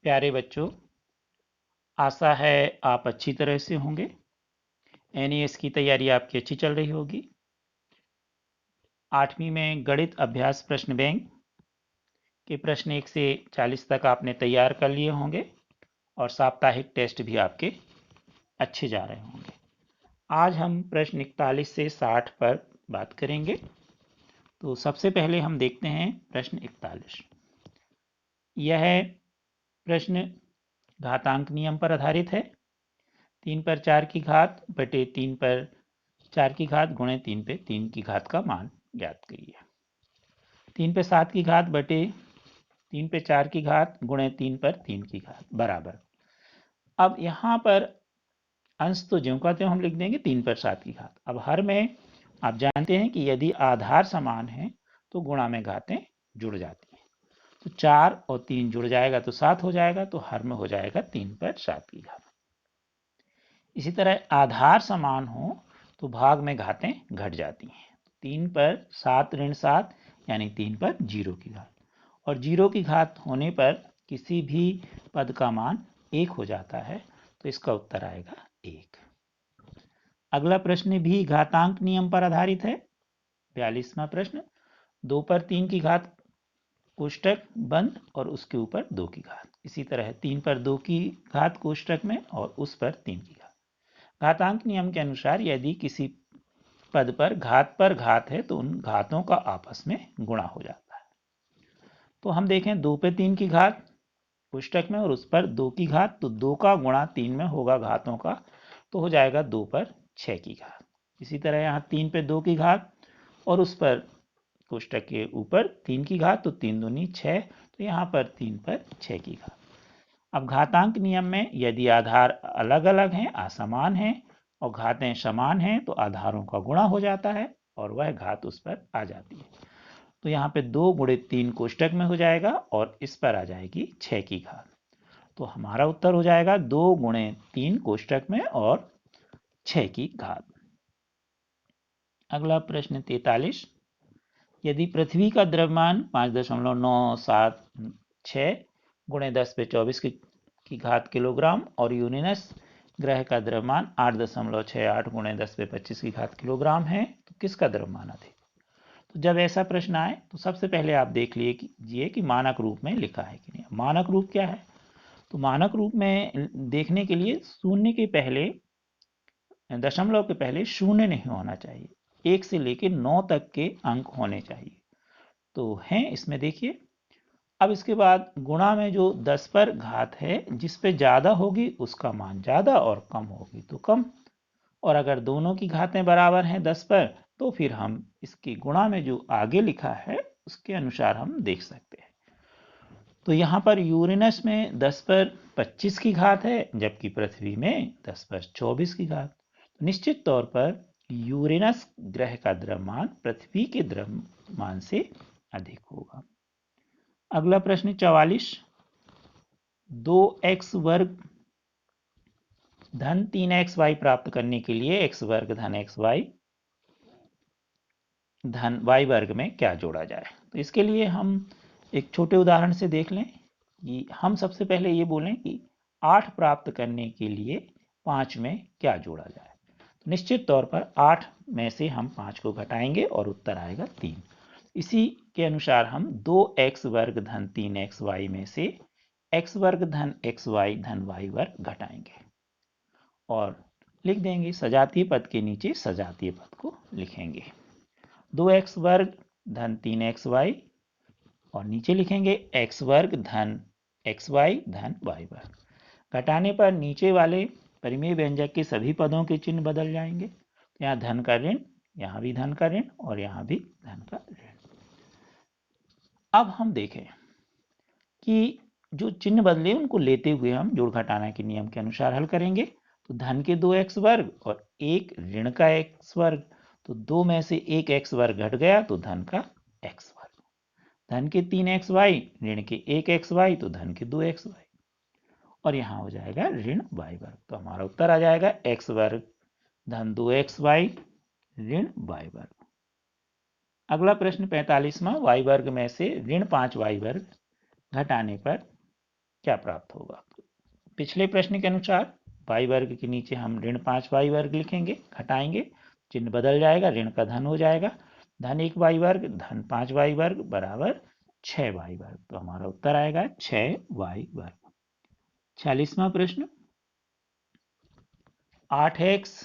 प्यारे बच्चों, आशा है आप अच्छी तरह से होंगे। एनईएस की तैयारी आपकी अच्छी चल रही होगी। 8वीं में गणित अभ्यास प्रश्न बैंक के प्रश्न 1 से 40 तक आपने तैयार कर लिए होंगे और साप्ताहिक टेस्ट भी आपके अच्छे जा रहे होंगे। आज हम प्रश्न 41 से 60 पर बात करेंगे। तो सबसे पहले हम देखते हैं प्रश्न 41। यह प्रश्न घातांक नियम पर आधारित है। 3 पर 4 की घात बटे 3 पर 4 की घात गुणे 3 पे 3 की घात का मान ज्ञात करिए। 3 पे 7 की घात बटे 3 पे 4 की घात गुणे 3 पर 3 की घात बराबर। अब यहाँ पर अंश तो ज्यों का त्यों हम लिख देंगे 3 पर 7 की घात। अब हर में आप जानते हैं कि यदि आधार समान है तो गुणा में घातें जुड़ जाती हैं। तो 4 और 3 जुड़ जाएगा तो 7 हो जाएगा, तो हर में हो जाएगा 3 पर 7 की घात। इसी तरह आधार समान हो तो भाग में घातें घट जाती हैं। 3 पर 7 ऋण 7 यानी 3 पर 0 की घात, और 0 की घात होने पर किसी भी पद का मान 1 हो जाता है, तो इसका उत्तर आएगा 1। अगला प्रश्न भी घातांक नियम पर आधारित है। 42वां प्रश्न। 2 पर 3 की घात कोष्टक बंद और उसके ऊपर 2 की घात। इसी तरह 3 पर 2 की घात कोष्टक में और उस पर 3 की घात। घातांक नियम के अनुसार यदि किसी पद पर घात है तो उन घातों का आपस में गुणा हो जाता है। तो हम देखें 2 पे 3 की घात पुस्तक में और उस पर 2 की घात, तो 2 का गुणा 3 में होगा घातों का, तो हो जाएगा 2 पर 6 की घात। इसी तरह यहाँ 3 पे 2 की घात और उस पर पुस्तक के ऊपर 3 की घात, तो 3 दूनी 6, तो यहाँ पर 3 पर 6 की घात। अब घातांक नियम में यदि आधार अलग अलग हैं, असमान हैं और घातें समान हैं, तो आधारों का गुणा हो जाता है और वह घात उस पर आ जाती है। तो यहाँ पे 2 गुणे 3 कोष्टक में हो जाएगा और इस पर आ जाएगी 6 की घात। तो हमारा उत्तर हो जाएगा 2 गुणे 3 कोष्टक में और 6 की घात। अगला प्रश्न 43। यदि पृथ्वी का द्रव्यमान 5.976 गुणे 10 पे 24 की घात किलोग्राम और यूरेनस ग्रह का द्रव्यमान 8.68 गुणे 10 पे 25 की घात किलोग्राम है, तो किसका द्रव्यमान अधिक? तो जब ऐसा प्रश्न आए तो सबसे पहले आप देख लीजिए कि मानक रूप में लिखा है कि नहीं। मानक रूप क्या है? तो मानक रूप में देखने के लिए शून्य के पहले, दशमलव के पहले शून्य नहीं होना चाहिए। 1 से लेकर 9 तक के अंक होने चाहिए, तो हैं इसमें देखिए। अब इसके बाद गुणा में जो 10 पर घात है, जिस पे ज़्यादा होगी उसका मान ज़्यादा और कम होगी तो कम। और अगर दोनों की घातें बराबर हैं 10 पर, तो फिर हम इसके गुणा में जो आगे लिखा है उसके अनुसार हम देख सकते हैं। तो यहाँ पर यूरेनस में 10 पर 25 की घात है, जबकि पृथ्वी में 10 पर 24 की घात। तो निश्चित तौर पर यूरेनस ग्रह का द्रव्यमान पृथ्वी के द्रव्यमान से अधिक होगा। अगला प्रश्न 44। 2x वर्ग धन 3xy प्राप्त करने के लिए x वर्ग धन xy धन y वर्ग में क्या जोड़ा जाए? तो इसके लिए हम एक छोटे उदाहरण से देख लें कि हम सबसे पहले ये बोलें कि 8 प्राप्त करने के लिए 5 में क्या जोड़ा जाए। तो निश्चित तौर पर 8 में से हम 5 को घटाएंगे और उत्तर आएगा 3। इसी के अनुसार हम 2x वर्ग धन 3xy में से x वर्ग धन xy धन y वर्ग घटाएंगे और लिख देंगे। सजातीय पद के नीचे सजातीय पद को लिखेंगे। 2x वर्ग धन 3xy और नीचे लिखेंगे x वर्ग धन xy धन y वर्ग। घटाने पर नीचे वाले परिमेय व्यंजक के सभी पदों के चिन्ह बदल जाएंगे। तो यहाँ धन का ऋण, यहाँ भी धन का ऋण और यहाँ भी धन का ऋण। अब हम देखें कि जो चिन्ह बदले उनको लेते हुए हम जोड़ घटाना के नियम के अनुसार हल करेंगे। तो धन के 2x वर्ग और एक ऋण का x वर्ग, तो 2 में से एक x वर्ग घट गया तो धन का x वर्ग। धन के 3xy ऋण के 1xy, तो धन के 2xy और यहाँ हो जाएगा ऋण y वर्ग। तो हमारा उत्तर आ जाएगा x वर्ग धन 2xy ऋण y वर्ग। अगला प्रश्न 45वां। y वर्ग में से ऋण 5y वर्ग घटाने पर क्या प्राप्त होगा? पिछले प्रश्न के अनुसार y वर्ग के नीचे हम ऋण 5y वर्ग लिखेंगे, घटाएंगे, चिन्ह बदल जाएगा, ऋण का धन हो जाएगा, धन 1y वर्ग धन 5y वर्ग बराबर 6y वर्ग। तो हमारा उत्तर आएगा 6y वर्ग। 46वां प्रश्न, 8x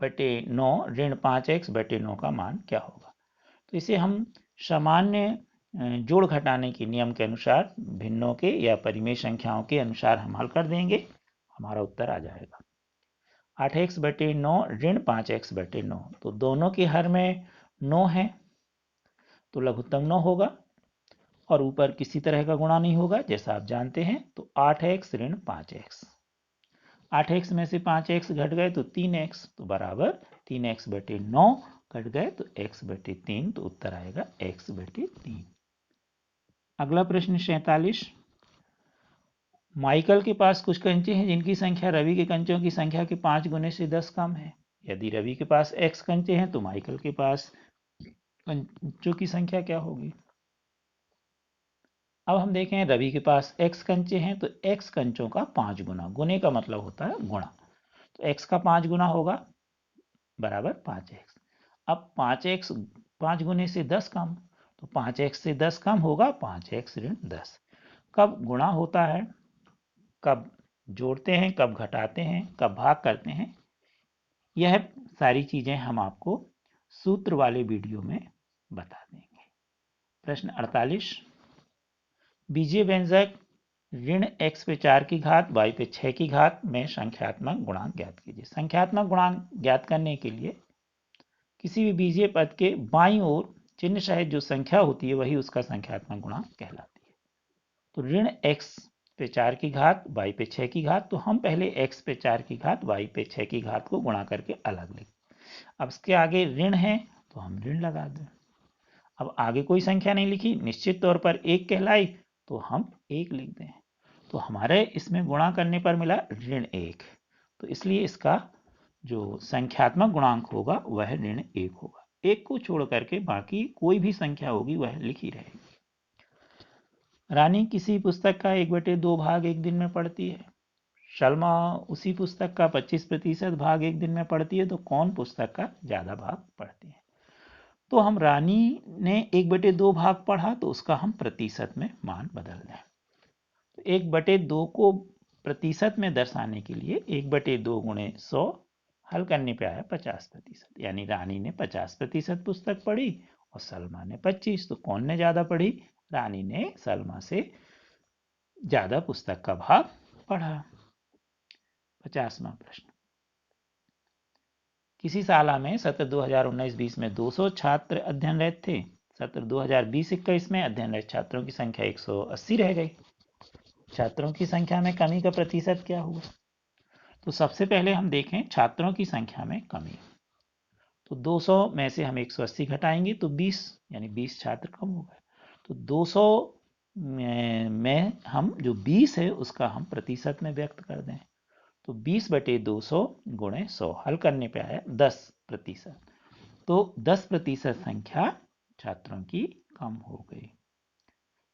बटे 9 ऋण 5x बटे 9 का मान क्या होगा? तो इसे हम सामान्य जोड़ घटाने के नियम के अनुसार भिन्नों के या परिमेय संख्याओं के अनुसार हम हल कर देंगे, हमारा उत्तर आ जाएगा 8x बटे 9 ऋण 5x बटे 9। तो दोनों के हर में 9 है तो लघुत्तम 9 होगा और ऊपर किसी तरह का गुणा नहीं होगा जैसा आप जानते हैं। तो 8x ऋण 5x, 8x में से 5x घट गए तो 3x, तो बराबर 3x बटे 9 घट गए तो x बटे 3, तो उत्तर आएगा x बटे 3। अगला प्रश्न 47, माइकल के पास कुछ कंचे हैं जिनकी संख्या रवि के कंचों की संख्या के 5 गुने से 10 कम है। यदि रवि के पास x कंचे हैं तो माइकल के पास कंचों की संख्या क्या होगी? अब हम देखें रवि के पास x कंचे हैं तो x कंचों का 5 गुना, गुने का मतलब होता है गुणा, तो x का 5 गुना होगा बराबर 5x। अब 5x 5 गुने से 10 कम, तो 5x से 10 कम होगा 5x ऋण 10। कब गुणा होता है, कब जोड़ते हैं, कब घटाते हैं, कब भाग करते हैं, यह सारी चीजें हम आपको सूत्र वाले वीडियो में बता देंगे। प्रश्न 48, बीजीय व्यंजक ऋण x पे 4 की घात y पे 6 की घात में संख्यात्मक गुणांक ज्ञात कीजिए। संख्यात्मक गुणांक ज्ञात करने के लिए किसी भी बीजीय पद के बाईं ओर चिन्ह सहित जो संख्या होती है वही उसका संख्यात्मक गुणांक कहलाती है। तो ऋण x पे 4 की घात y पे 6 की घात, तो हम पहले x पे 4 की घात y पे 6 की घात को गुणा करके अलग लिख, अब इसके आगे ऋण है तो हम ऋण लगा दें। अब आगे कोई संख्या नहीं लिखी, निश्चित तौर पर 1 कहलाई तो हम 1 लिख दें। तो हमारे इसमें गुणा करने पर मिला ऋण 1, तो इसलिए इसका जो संख्यात्मक गुणांक होगा वह ऋण 1 होगा। 1 को छोड़ करके बाकी कोई भी संख्या होगी वह लिखी रहेगी। रानी किसी पुस्तक का 1/2 भाग एक दिन में पढ़ती है, शर्मा उसी पुस्तक का 25% भाग एक दिन में पढ़ती है, तो कौन पुस्तक का ज्यादा भाग पढ़ती है? तो हम रानी ने 1/2 भाग पढ़ा तो उसका हम प्रतिशत में मान बदल दें। तो 1/2 को प्रतिशत में दर्शाने के लिए 1/2 गुणे 100 हल करने पे आया 50%, यानी रानी ने 50% पुस्तक पढ़ी और सलमा ने 25। तो कौन ने ज्यादा पढ़ी? रानी ने सलमा से ज्यादा पुस्तक का भाग पढ़ा। 50वां प्रश्न, किसी शाला में सत्र 2019-20 में 200 छात्र अध्ययनरत थे, सत्र 2020-21 में अध्ययनरत छात्रों की संख्या 180 रह गई, छात्रों की संख्या में कमी का प्रतिशत क्या हुआ? तो सबसे पहले हम देखें छात्रों की संख्या में कमी, तो 200 में से हम 180 घटाएंगे तो 20, यानी 20 छात्र कम हो गए। तो 200 में हम जो 20 है उसका हम प्रतिशत में व्यक्त कर दें, तो 20/200 गुणे 100 हल करने पे आया 10%, तो 10% संख्या छात्रों की कम हो गई।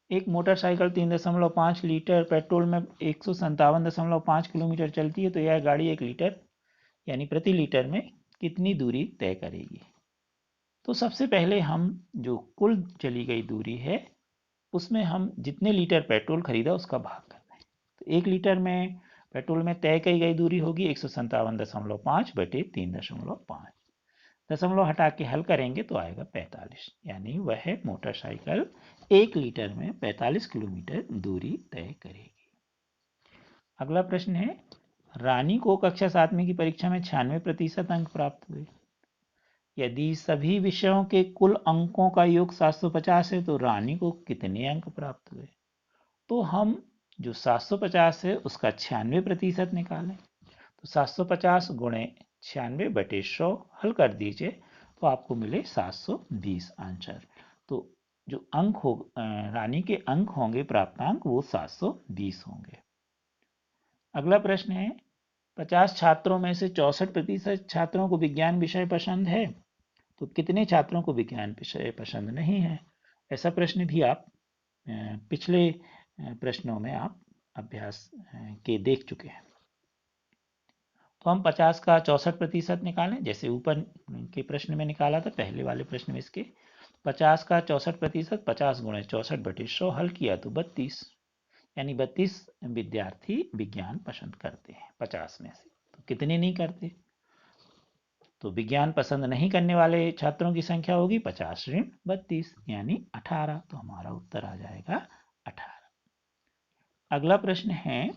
एक मोटरसाइकिल 3.5 लीटर पेट्रोल में 157.5 किलोमीटर चलती है, तो यह गाड़ी 1 लीटर यानी प्रति लीटर में कितनी दूरी तय करेगी? तो सबसे पहले हम जो कुल चली गई दूरी है उसमें हम जितने लीटर पेट्रोल खरीदा उसका भाग कर दें। तो 1 लीटर में पेट्रोल में तय की गई दूरी होगी 157.5 बटे 3.5, दशमलव हटा के हल करेंगे तो आएगा 45, यानी वह मोटरसाइकिल 1 लीटर में 45 किलोमीटर दूरी तय करेगी। अगला प्रश्न है, रानी को कक्षा 7वीं की परीक्षा में 96% अंक प्राप्त हुए, यदि सभी विषयों के कुल अंकों का योग 750 है तो रानी को कितने अंक प्राप्त हुए? तो हम जो 750 है उसका 96% निकालें, तो 750 गुणे 96/100 हल कर दीजिए तो आपको मिले 720 आंसर। तो जो अंक हो रानी के अंक होंगे प्राप्तांक वो 720 होंगे। अगला प्रश्न है, 50 छात्रों में से 64% छात्रों को विज्ञान विषय पसंद है, तो कितने छात्रों को विज्ञान विषय पसंद नहीं है? ऐसा प्रश्न भी आप पिछले प्रश्नों में आप अभ्यास के देख चुके हैं। तो हम 50 का 64% निकालें, जैसे ऊपर के प्रश्न में निकाला था, पहले वाले प्रश्न में इसके 50 का 64%, 50 गुणे 64/100 हल किया तो 32, यानी 32 विद्यार्थी विज्ञान पसंद करते हैं 50 में से। तो कितने नहीं करते? तो विज्ञान पसंद नहीं करने वाले छात्रों की संख्या होगी 50 ऋण 32, यानी 18। तो हमारा उत्तर आ जाएगा 18। अगला प्रश्न है,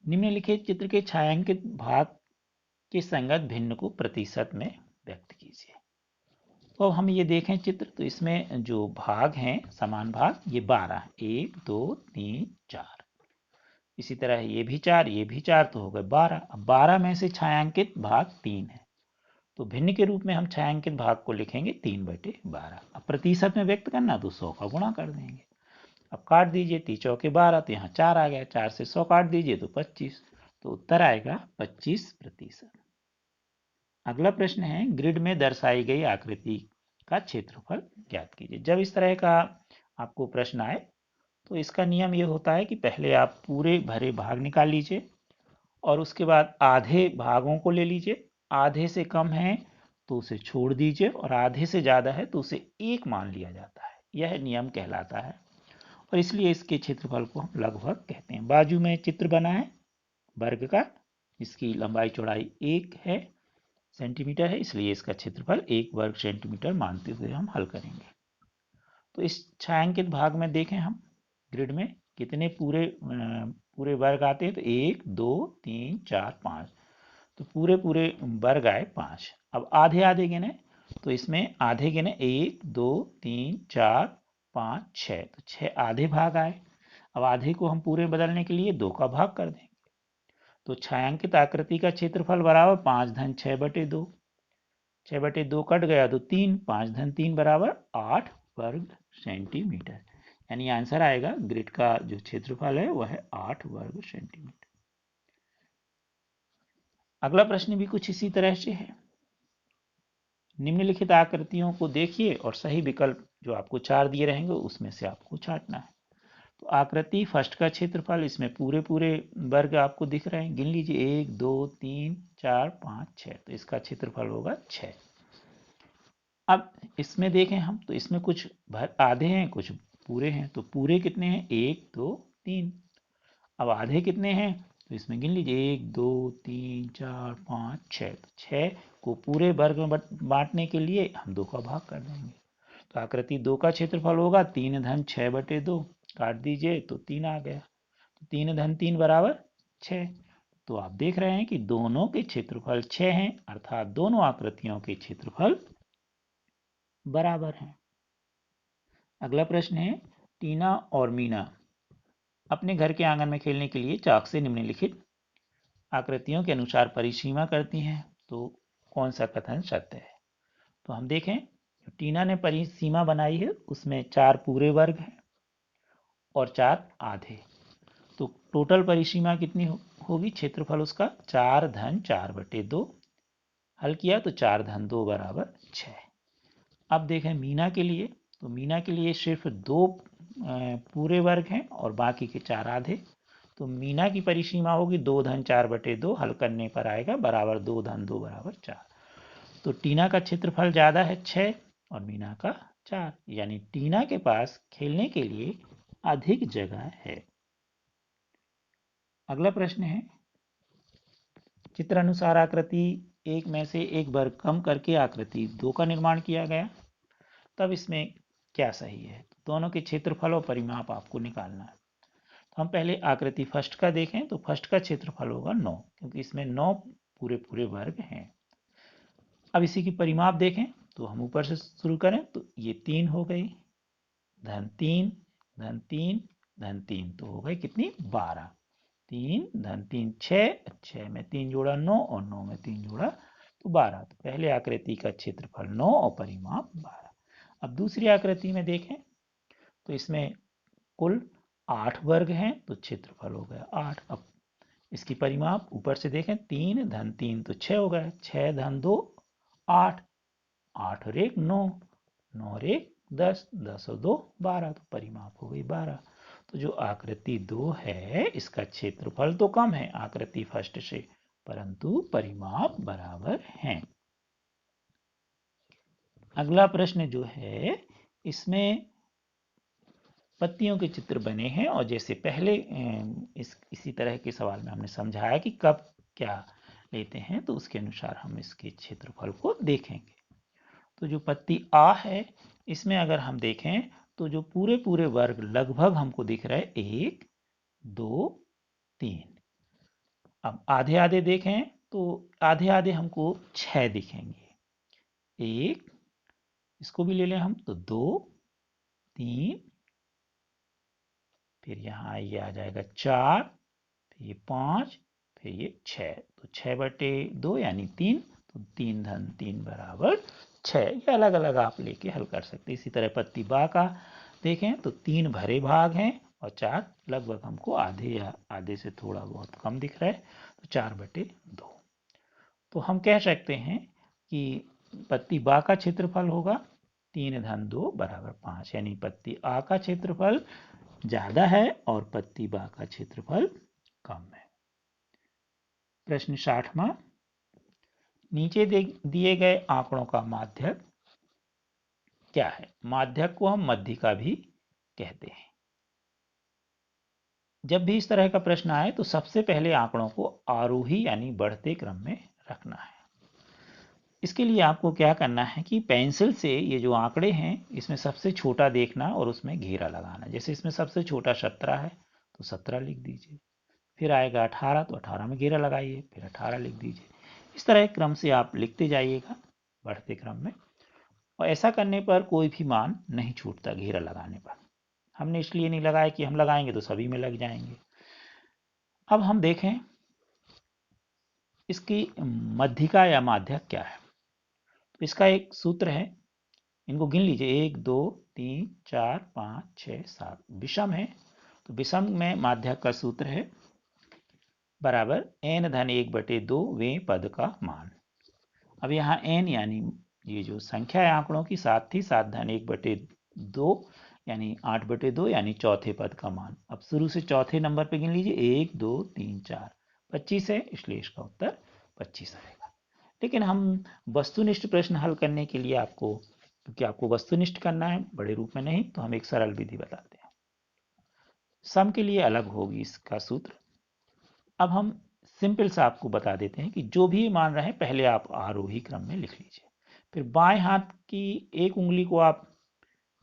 निम्नलिखित चित्र के छायांकित भाग के संगत भिन्न को प्रतिशत में व्यक्त कीजिए। तो अब हम ये देखें चित्र, तो इसमें जो भाग हैं समान भाग, ये 12, 1 2 3 4, इसी तरह ये भी 4, ये भी 4, तो हो गए 12। अब 12 में से छायांकित भाग 3 है, तो भिन्न के रूप में हम छायांकित भाग को लिखेंगे 3/12। अब प्रतिशत में व्यक्त करना तो 100 का गुणा कर देंगे। अब काट दीजिए, 3 चौके 12, तो यहाँ 4 आ गया, 4 से 100 काट दीजिए तो 25, तो उत्तर आएगा 25%। अगला प्रश्न है, ग्रिड में दर्शाई गई आकृति का क्षेत्रफल ज्ञात कीजिए। जब इस तरह का आपको प्रश्न आए तो इसका नियम ये होता है कि पहले आप पूरे भरे भाग निकाल लीजिए और उसके बाद आधे भागों को ले लीजिए, आधे से कम है तो उसे छोड़ दीजिए और आधे से ज़्यादा है तो उसे 1 मान लिया जाता है। यह नियम कहलाता है और इसलिए इसके क्षेत्रफल को हम लगभग कहते हैं। बाजू में चित्र बना है वर्ग का, इसकी लंबाई चौड़ाई 1 है सेंटीमीटर है, इसलिए इसका क्षेत्रफल 1 वर्ग सेंटीमीटर मानते हुए हम हल करेंगे। तो इस छायांकित भाग में देखें हम ग्रिड में कितने पूरे वर्ग आते हैं, तो 1 2 3 4 5, तो पूरे वर्ग आए 5। अब आधे आधे गिने, तो इसमें आधे गिने 1 2 3 4 5 6, तो 6 आधे भाग आए। अब आधे को हम पूरे बदलने के लिए 2 का भाग कर देंगे, तो छायांकित आकृति का क्षेत्रफल बराबर 5 धन 6/2, 6/2 कट गया तो 3, 5 धन 3 बराबर 8 वर्ग सेंटीमीटर, यानी आंसर आएगा ग्रिड का जो क्षेत्रफल है वह है 8 वर्ग सेंटीमीटर। अगला प्रश्न भी कुछ इसी तरह से है, निम्नलिखित आकृतियों को देखिए और सही विकल्प जो आपको 4 दिए रहेंगे उसमें से आपको छांटना है। तो आकृति फर्स्ट का क्षेत्रफल, इसमें पूरे वर्ग आपको दिख रहे हैं, गिन लीजिए 1 2 3 4 5 6, तो इसका क्षेत्रफल होगा 6। अब इसमें देखें हम, तो इसमें कुछ आधे हैं कुछ पूरे हैं, तो पूरे कितने हैं 1 2 3। अब आधे कितने हैं, तो इसमें गिन लीजिए 1 2 3 4 5 6, तो 6 को पूरे वर्ग में बांटने के लिए हम 2 का भाग कर देंगे। तो आकृति 2 का क्षेत्रफल होगा 3 धन 6/2, काट दीजिए तो 3 आ गया, तो 3 धन 3 बराबर 6। तो आप देख रहे हैं कि दोनों के क्षेत्रफल 6 हैं, अर्थात दोनों आकृतियों के क्षेत्रफल बराबर हैं। अगला प्रश्न है, टीना और मीना अपने घर के आंगन में खेलने के लिए चाक से निम्नलिखित आकृतियों के अनुसार परिसीमा करती हैं, तो कौन सा कथन सत्य है? तो हम देखें, टीना ने परिसीमा बनाई है उसमें 4 पूरे वर्ग हैं और 4 आधे, तो टोटल परिसीमा कितनी होगी, क्षेत्रफल उसका 4 धन 4/2, हल किया तो 4 धन 2 बराबर 6। अब देखें मीना के लिए, तो मीना के लिए सिर्फ 2 पूरे वर्ग हैं और बाकी के 4 आधे, तो मीना की परिसीमा होगी 2 धन 4/2, हल करने पर आएगा बराबर 2 धन 2 बराबर 4। तो टीना का क्षेत्रफल ज़्यादा है 6 और मीना का 4, यानी टीना के पास खेलने के लिए अधिक जगह है। अगला प्रश्न है, चित्रानुसार आकृति 1 में से एक वर्ग कम करके आकृति 2 का निर्माण किया गया, तब इसमें क्या सही है? दोनों के क्षेत्रफल और परिमाप आपको निकालना है। तो हम पहले आकृति फर्स्ट का देखें, तो फर्स्ट का क्षेत्रफल होगा 9, क्योंकि इसमें 9 पूरे वर्ग हैं। अब इसी की परिमाप देखें, तो हम ऊपर से शुरू करें, तो ये 3 हो गई, धन 3 धन 3 धन 3, तो हो गई कितनी 12, 3 धन 3 6, 6 में 3 जोड़ा 9 और 9 में 3 जोड़ा तो 12। तो पहले आकृति का क्षेत्रफल 9 और परिमाप 12। अब दूसरी आकृति में देखें, तो इसमें कुल 8 वर्ग हैं, तो क्षेत्रफल हो गया 8। अब इसकी परिमाप ऊपर से देखें, 3 धन 3 तो 6 हो गया, 6 धन 2 8, 8 और 1 9, 9 और 1 10, 10 और 2 12, तो परिमाप हो गई 12। तो जो आकृति 2 है इसका क्षेत्रफल तो कम है आकृति फर्स्ट से, परंतु परिमाप बराबर हैं। अगला प्रश्न जो है इसमें पत्तियों के चित्र बने हैं और जैसे पहले इसी तरह के सवाल में हमने समझाया कि कब क्या लेते हैं, तो उसके अनुसार हम इसके क्षेत्रफल को देखेंगे। तो जो पत्ती आ है इसमें अगर हम देखें तो जो पूरे पूरे वर्ग लगभग हमको दिख रहा है 1 2 3। अब आधे आधे देखें तो आधे आधे हमको 6 दिखेंगे। 1, इसको भी ले लें हम तो 2 3, फिर यहाँ ये आ जाएगा 4, फिर ये 5, फिर ये 6, तो 6/2 यानी 3, तो 3 धन 3 बराबर 6। ये अलग अलग आप लेके हल कर सकते हैं। इसी तरह पत्ती बा का देखें तो 3 भरे भाग हैं और 4 लगभग हमको आधे या आधे से थोड़ा बहुत कम दिख रहा है, तो 4/2। तो हम कह सकते हैं कि पत्ती बा का क्षेत्रफल होगा 3 धन 2 बराबर 5, यानी पत्ती आ का क्षेत्रफल ज्यादा है और पत्ती बा का क्षेत्रफल कम है। प्रश्न 60वां, नीचे दिए गए आंकड़ों का माध्यक क्या है? माध्यक को हम मध्यिका भी कहते हैं। जब भी इस तरह का प्रश्न आए तो सबसे पहले आंकड़ों को आरोही यानी बढ़ते क्रम में रखना है। इसके लिए आपको क्या करना है कि पेंसिल से ये जो आंकड़े हैं इसमें सबसे छोटा देखना और उसमें घेरा लगाना। जैसे इसमें सबसे छोटा 17 है तो 17 लिख दीजिए, फिर आएगा 18 तो 18 में घेरा लगाइए, फिर 18 लिख दीजिए। इस तरह क्रम से आप लिखते जाइएगा बढ़ते क्रम में, और ऐसा करने पर कोई भी मान नहीं छूटता घेरा लगाने पर। हमने इसलिए नहीं लगाया कि हम लगाएंगे तो सभी में लग जाएंगे। अब हम देखें इसकी मध्यिका या माध्यक क्या है। तो इसका एक सूत्र है, इनको गिन लीजिए 1 2 3 4 5 6 7। विषम है तो विषम में माध्यक का सूत्र है बराबर n धन 1/2 वें पद का मान। अब यहाँ n यानी ये जो संख्या है आंकड़ों की 7 थी, 7 धन 1/2 यानी 8/2 यानी चौथे पद का मान। अब शुरू से चौथे नंबर पे गिन लीजिए 1 2 3 4 25 है, इसलिए इसका उत्तर 25 आएगा। लेकिन हम वस्तुनिष्ठ प्रश्न हल करने के लिए आपको, क्योंकि आपको वस्तुनिष्ठ करना है बड़े रूप में नहीं, तो हम एक सरल विधि बताते हैं। सम के लिए अलग होगी इसका सूत्र। अब हम सिंपल सा आपको बता देते हैं कि जो भी मान रहे हैं पहले आप आरोही क्रम में लिख लीजिए, फिर बाएं हाथ की एक उंगली को आप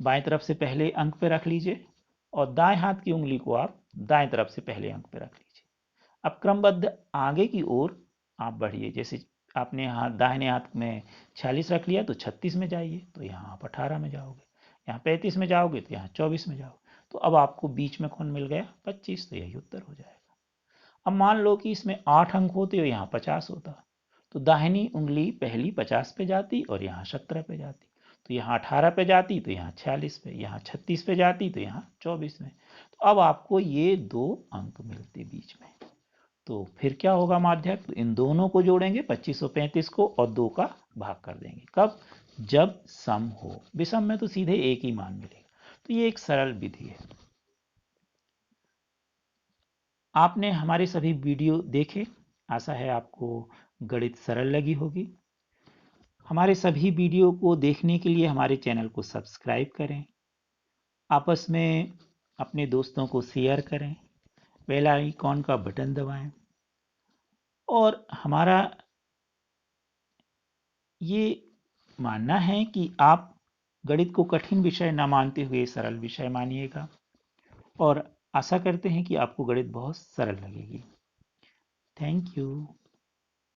बाएं तरफ से पहले अंक पे रख लीजिए और दाएं हाथ की उंगली को आप दाएं तरफ से पहले अंक पे रख लीजिए। अब क्रमबद्ध आगे की ओर आप बढ़िए। जैसे आपने यहाँ दाहिने हाथ में 46 रख लिया तो 36 में जाइए, तो यहाँ आप 18 में जाओगे। यहाँ 35 में जाओगे तो यहाँ 24 में जाओगे। तो अब आपको बीच में कौन मिल गया? 25, तो यही उत्तर हो जाएगा। अब मान लो कि इसमें 8 अंक होते और यहाँ 50 होता, तो दाहिनी उंगली पहली 50 पे जाती और यहाँ 17 पे जाती, तो यहाँ 18 पे जाती तो यहाँ 46 पे, यहाँ 36 पे जाती तो यहाँ 24 में। तो अब आपको ये 2 अंक मिलते बीच में। तो फिर क्या होगा माध्यक? तो इन दोनों को जोड़ेंगे 25 और 35 को और 2 का भाग कर देंगे। कब? जब सम हो। विषम में तो सीधे एक ही मान मिलेगा। तो ये एक सरल विधि है। आपने हमारे सभी वीडियो देखे, आशा है आपको गणित सरल लगी होगी। हमारे सभी वीडियो को देखने के लिए हमारे चैनल को सब्सक्राइब करें, आपस में अपने दोस्तों को शेयर करें, बेल आइकॉन का बटन दबाएं, और हमारा ये मानना है कि आप गणित को कठिन विषय न मानते हुए सरल विषय मानिएगा, और आशा करते हैं कि आपको गणित बहुत सरल लगेगी। Thank you.